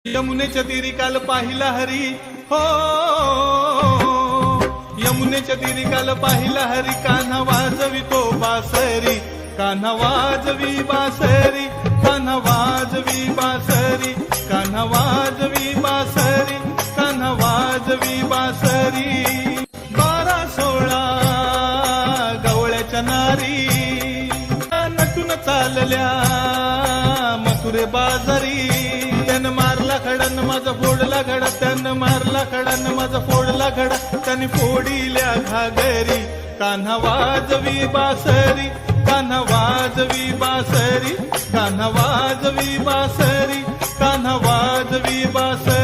यमुनेच्या तीरी काल पाहिला हरी हो, यमुनेच्या तीरी काल पाहिला हरी, कान्हा वाजवी तो बासरी, कान्हा वाजवी बासरी, कान्हा वाजवी बासरी, कान्हा वाजवी बासरी, कान्हा वाजवी बासरी. 12-16 गवळ्याच्या नारी नटून चालल्या मथुरे बाजारी, त्यानं मारला खडानं माझा फोडला घडा, त्यानं मारला खडानं माझा फोडला घडा, त्याने फोडिल्या घागरी, कान्हा वाजवी बासरी, कान्हा वाजवी बासरी, कान्हा वाजवी बासरी, कान्हा वाजवी बासरी.